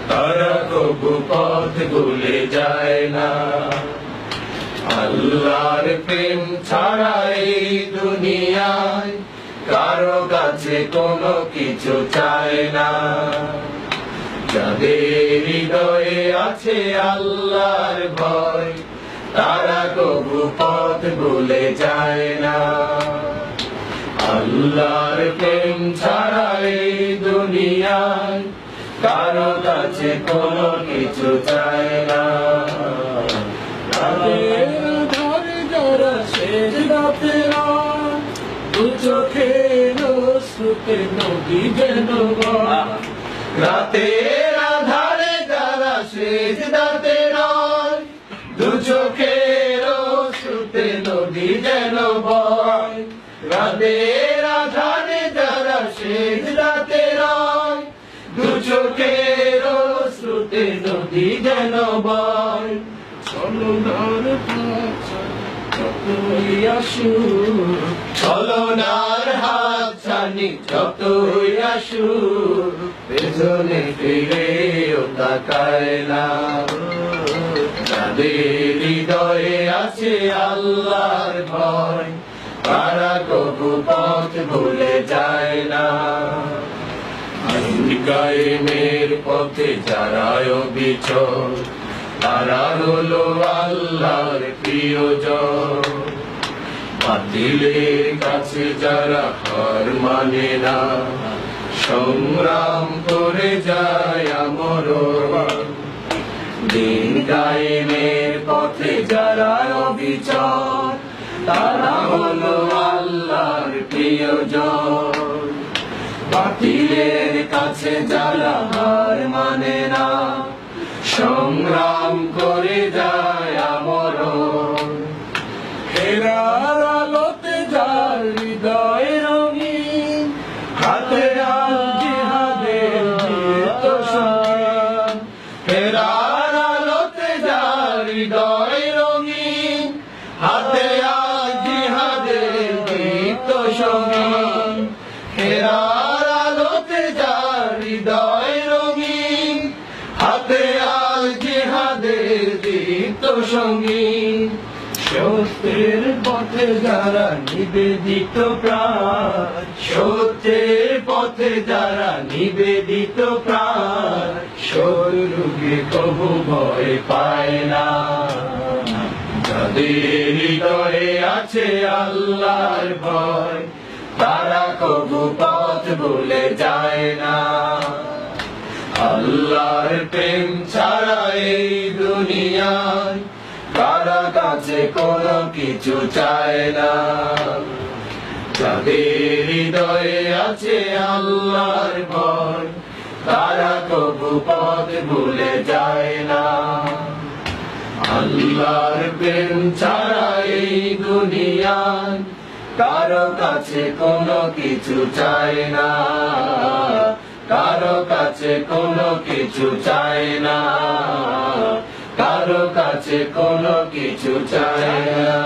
তারা কবু পথ ভুলে যায় না। আল্লাহর প্রেম ছাড়া এই দুনিয়ায় কারো কাছে কোনো কিছু চায় না। যাদের হৃদয়ে আছে আল্লাহর ভয়, তারা কবু পথ ভুলে যায় না। আল্লাহর প্রেম ছাড়া এই দুনিয়ায় কারো কাছে কোনো কিছু চায় না। রাতের আঁধারে যারা সেজদাতে রয়, দু চোখের অশ্রুতে নদী যেন বয়। রাতের আঁধারে যারা সেজদাতে রয়, দু চোখের অশ্রুতে নদী যেন বয়। রাতের আঁধারে যারা সেজদাতে রয়, দু চোখের অশ্রুতে নদী যেন বয়। ছলনার ভাষা যতই আসুক, ছলনার হাত ছানি যতই আসুক, পেছনে ফিরেও তাকায় না। যাদের হৃদয়ে আছে আল্লাহর ভয়, তারা কবু পথ ভুলে যায় না। আইন কায়েমের পথে যারা অবিচল, তারা হলো আল্লাহর প্রিয়জন। বাতিলের কাছে যারা হার মানে না, সংগ্রাম করে যায় আমরণ। দিন কায়েমের পথে যারা অবিচল, তারা হলো আল্লাহর প্রিয়জন। বাতিলের কাছে যারা হার মানে না, সংগ্রাম করে যায় আমরণ। হেরার আলোতে যার হৃদয় রঙিন, হাতে আল জিহাদের দীপ্ত সঙ্গীন। হেরার আলোতে যার হৃদয় রঙিন, হাতে আল জিহাদের দীপ্ত সঙ্গীন। হেরার আলোতে যার হৃদয় রঙিন, হাতে আল জিহাদের দীপ্ত সঙ্গীন। সত্যের পথে যারা নিবেদিত প্রাণ, সত্যের পথে যারা নিবেদিত প্রাণ, শত্রুকে কবু ভয় পায় না। যাদের হৃদয়ে আছে আল্লাহর ভয়, তারা কবু পথ ভুলে যায় না। আল্লাহর প্রেম ছাড়া এই দুনিয়ায় কারো কাছে কোনো কিছু চায় না। যাদের হৃদয়ে আছে আল্লাহর ভয়, তারা কবু পথ ভুলে যায় না। আল্লাহর প্রেম ছাড়া এই দুনিয়ায় কারো কাছে কোনো কিছু চায় না। কারো কাছে কোনো কিছু চায় না। কারো কাছে কোনো কিছু চায় না।